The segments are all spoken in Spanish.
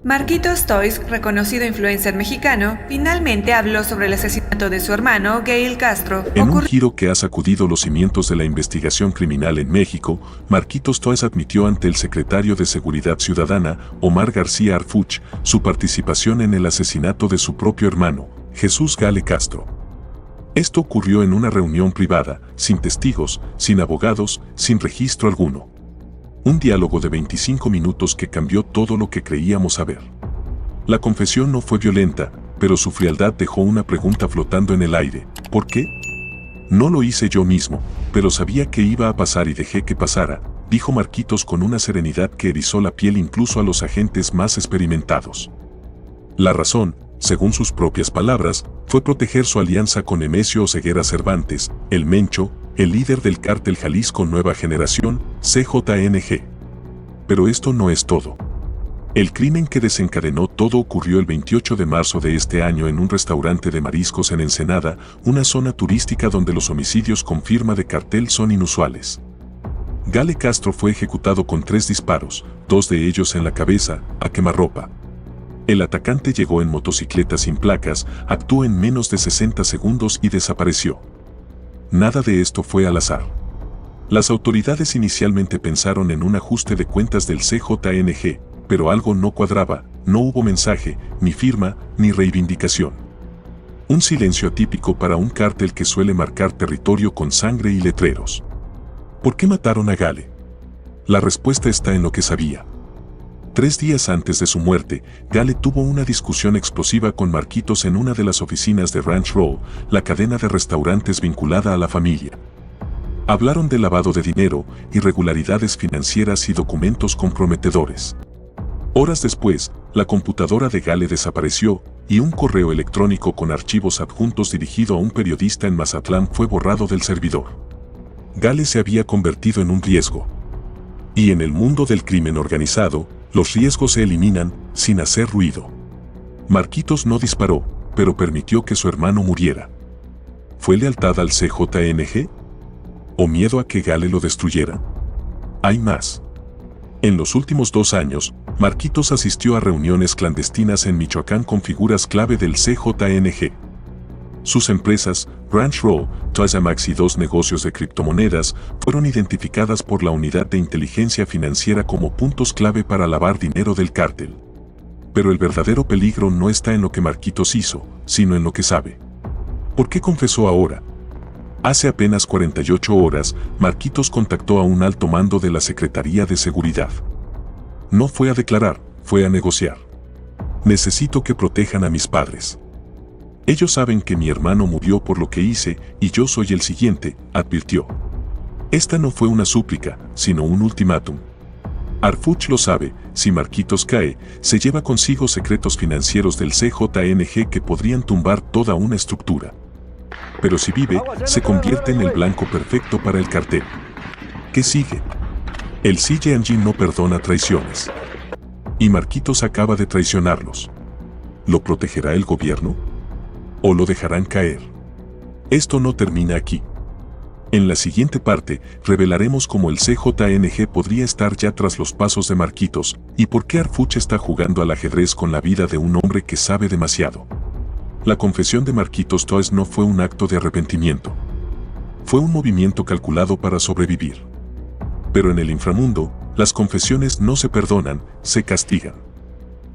Marquitos Toys, reconocido influencer mexicano, finalmente habló sobre el asesinato de su hermano, Gael Castro. En un giro que ha sacudido los cimientos de la investigación criminal en México, Marquitos Toys admitió ante el secretario de Seguridad Ciudadana, Omar García Harfuch, su participación en el asesinato de su propio hermano, Jesús Gale Castro. Esto ocurrió en una reunión privada, sin testigos, sin abogados, sin registro alguno. Un diálogo de 25 minutos que cambió todo lo que creíamos saber. La confesión no fue violenta, pero su frialdad dejó una pregunta flotando en el aire. ¿Por qué? No lo hice yo mismo, pero sabía que iba a pasar y dejé que pasara, dijo Marquitos con una serenidad que erizó la piel incluso a los agentes más experimentados. La razón, según sus propias palabras, fue proteger su alianza con Nemesio Oseguera Cervantes, el Mencho, el líder del cártel Jalisco Nueva Generación, CJNG. Pero esto no es todo. El crimen que desencadenó todo ocurrió el 28 de marzo de este año en un restaurante de mariscos en Ensenada, una zona turística donde los homicidios con firma de cartel son inusuales. Gale Castro fue ejecutado con 3 disparos, 2 de ellos en la cabeza, a quemarropa. El atacante llegó en motocicleta sin placas, actuó en menos de 60 segundos y desapareció. Nada de esto fue al azar. Las autoridades inicialmente pensaron en un ajuste de cuentas del CJNG, pero algo no cuadraba, no hubo mensaje, ni firma, ni reivindicación. Un silencio atípico para un cártel que suele marcar territorio con sangre y letreros. ¿Por qué mataron a Gale? La respuesta está en lo que sabía. 3 días antes de su muerte, Gale tuvo una discusión explosiva con Marquitos en una de las oficinas de Ranch Row, la cadena de restaurantes vinculada a la familia. Hablaron de lavado de dinero, irregularidades financieras y documentos comprometedores. Horas después, la computadora de Gale desapareció y un correo electrónico con archivos adjuntos dirigido a un periodista en Mazatlán fue borrado del servidor. Gale se había convertido en un riesgo. Y en el mundo del crimen organizado, los riesgos se eliminan sin hacer ruido. Marquitos no disparó, pero permitió que su hermano muriera. ¿Fue lealtad al CJNG? ¿O miedo a que Gale lo destruyera? Hay más. En los últimos 2 años, Marquitos asistió a reuniones clandestinas en Michoacán con figuras clave del CJNG. Sus empresas, Ranch Row, Toyamax y 2 negocios de criptomonedas, fueron identificadas por la Unidad de Inteligencia Financiera como puntos clave para lavar dinero del cártel. Pero el verdadero peligro no está en lo que Marquitos hizo, sino en lo que sabe. ¿Por qué confesó ahora? Hace apenas 48 horas, Marquitos contactó a un alto mando de la Secretaría de Seguridad. No fue a declarar, fue a negociar. Necesito que protejan a mis padres. Ellos saben que mi hermano murió por lo que hice y yo soy el siguiente, advirtió. Esta no fue una súplica, sino un ultimátum. Harfuch lo sabe, si Marquitos cae, se lleva consigo secretos financieros del CJNG que podrían tumbar toda una estructura. Pero si vive, se convierte en el blanco perfecto para el cartel. ¿Qué sigue? El CJNG no perdona traiciones. Y Marquitos acaba de traicionarlos. ¿Lo protegerá el gobierno? ¿O lo dejarán caer? Esto no termina aquí. En la siguiente parte, revelaremos cómo el CJNG podría estar ya tras los pasos de Marquitos, y por qué Harfuch está jugando al ajedrez con la vida de un hombre que sabe demasiado. La confesión de Marquitos Toys no fue un acto de arrepentimiento. Fue un movimiento calculado para sobrevivir. Pero en el inframundo, las confesiones no se perdonan, se castigan.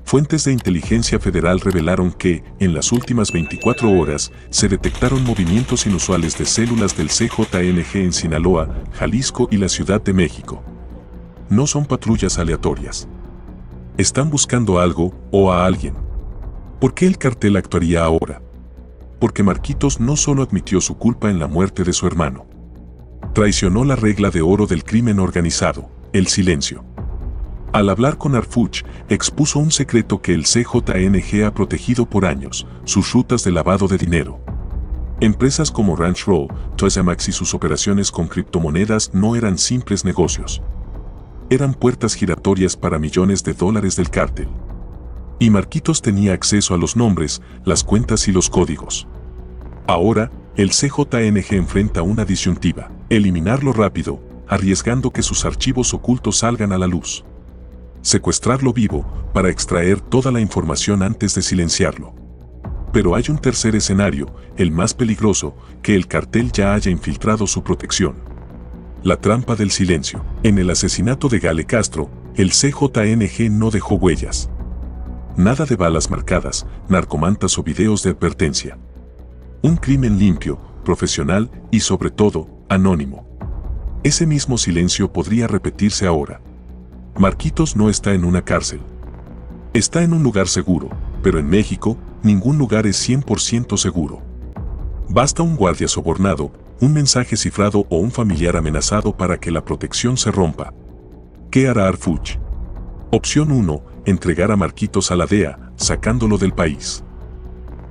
Fuentes de inteligencia federal revelaron que, en las últimas 24 horas, se detectaron movimientos inusuales de células del CJNG en Sinaloa, Jalisco y la Ciudad de México. No son patrullas aleatorias. Están buscando algo o a alguien. ¿Por qué el cartel actuaría ahora? Porque Marquitos no solo admitió su culpa en la muerte de su hermano. Traicionó la regla de oro del crimen organizado, el silencio. Al hablar con Harfuch, expuso un secreto que el CJNG ha protegido por años, sus rutas de lavado de dinero. Empresas como Ranch Row, Toyamax y sus operaciones con criptomonedas no eran simples negocios. Eran puertas giratorias para millones de dólares del cártel. Y Marquitos tenía acceso a los nombres, las cuentas y los códigos. Ahora, el CJNG enfrenta una disyuntiva: eliminarlo rápido, arriesgando que sus archivos ocultos salgan a la luz. secuestrarlo vivo para extraer toda la información antes de silenciarlo. Pero hay un tercer escenario, el más peligroso, que el cartel ya haya infiltrado su protección. La trampa del silencio. En el asesinato de Gale Castro, el CJNG no dejó huellas. Nada de balas marcadas, narcomantas o videos de advertencia. Un crimen limpio, profesional y sobre todo, anónimo. Ese mismo silencio podría repetirse ahora. Marquitos no está en una cárcel. Está en un lugar seguro, pero en México, ningún lugar es 100% seguro. Basta un guardia sobornado, un mensaje cifrado o un familiar amenazado para que la protección se rompa. ¿Qué hará Harfuch? Opción 1, entregar a Marquitos a la DEA, sacándolo del país.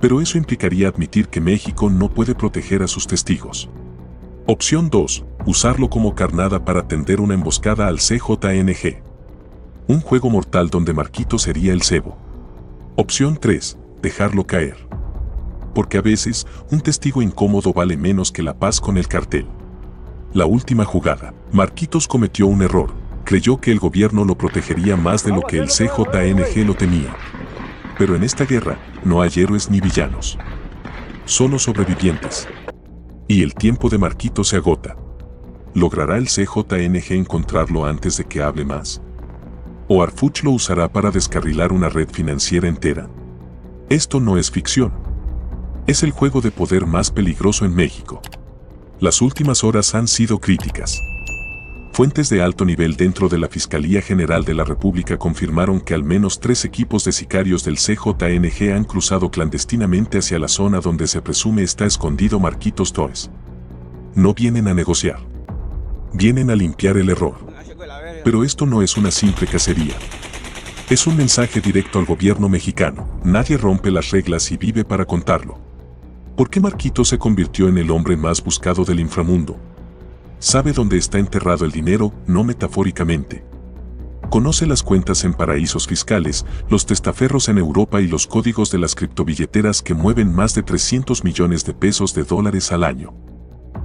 Pero eso implicaría admitir que México no puede proteger a sus testigos. Opción 2, usarlo como carnada para tender una emboscada al CJNG. Un juego mortal donde Marquitos sería el cebo. Opción 3, dejarlo caer. Porque a veces, un testigo incómodo vale menos que la paz con el cartel. La última jugada. Marquitos cometió un error. Creyó que el gobierno lo protegería más de lo que el CJNG lo temía. Pero en esta guerra, no hay héroes ni villanos. Solo sobrevivientes. Y el tiempo de Marquitos se agota. ¿Logrará el CJNG encontrarlo antes de que hable más? ¿O Harfuch lo usará para descarrilar una red financiera entera? Esto no es ficción. Es el juego de poder más peligroso en México. Las últimas horas han sido críticas. Fuentes de alto nivel dentro de la Fiscalía General de la República confirmaron que al menos 3 equipos de sicarios del CJNG han cruzado clandestinamente hacia la zona donde se presume está escondido Marquitos Toes. No vienen a negociar. Vienen a limpiar el error. Pero esto no es una simple cacería. Es un mensaje directo al gobierno mexicano. Nadie rompe las reglas y vive para contarlo. ¿Por qué Marquitos se convirtió en el hombre más buscado del inframundo? Sabe dónde está enterrado el dinero, no metafóricamente. Conoce las cuentas en paraísos fiscales, los testaferros en Europa y los códigos de las criptobilleteras que mueven más de 300 millones de pesos de dólares al año.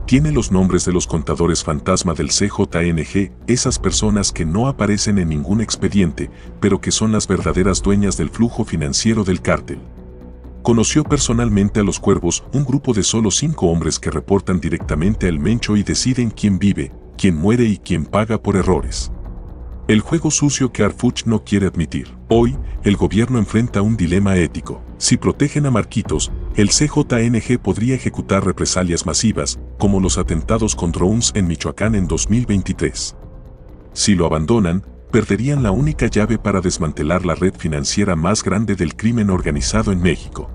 Tiene los nombres de los contadores fantasma del CJNG, esas personas que no aparecen en ningún expediente, pero que son las verdaderas dueñas del flujo financiero del cártel. Conoció personalmente a los Cuervos, un grupo de solo 5 hombres que reportan directamente al Mencho y deciden quién vive, quién muere y quién paga por errores. El juego sucio que Harfuch no quiere admitir. Hoy, el gobierno enfrenta un dilema ético. Si protegen a Marquitos, el CJNG podría ejecutar represalias masivas, como los atentados con drones en Michoacán en 2023. Si lo abandonan, perderían la única llave para desmantelar la red financiera más grande del crimen organizado en México.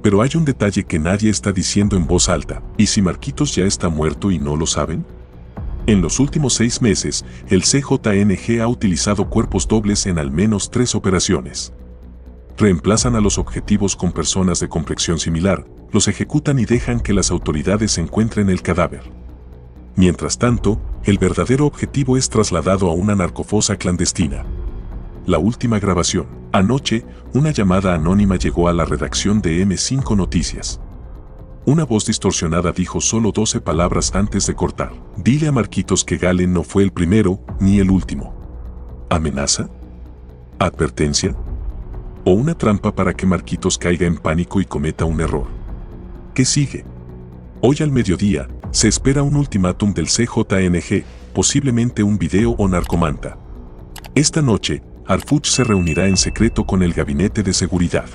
Pero hay un detalle que nadie está diciendo en voz alta. ¿Y si Marquitos ya está muerto y no lo saben? En los últimos 6 meses, el CJNG ha utilizado cuerpos dobles en al menos 3 operaciones. Reemplazan a los objetivos con personas de complexión similar, los ejecutan y dejan que las autoridades encuentren el cadáver. Mientras tanto, el verdadero objetivo es trasladado a una narcofosa clandestina. La última grabación. Anoche, una llamada anónima llegó a la redacción de M5 Noticias. Una voz distorsionada dijo solo 12 palabras antes de cortar. Dile a Marquitos que Gale no fue el primero, ni el último. ¿Amenaza? ¿Advertencia? ¿O una trampa para que Marquitos caiga en pánico y cometa un error? ¿Qué sigue? Hoy al mediodía, se espera un ultimátum del CJNG, posiblemente un video o narcomanta. Esta noche, Harfuch se reunirá en secreto con el Gabinete de Seguridad.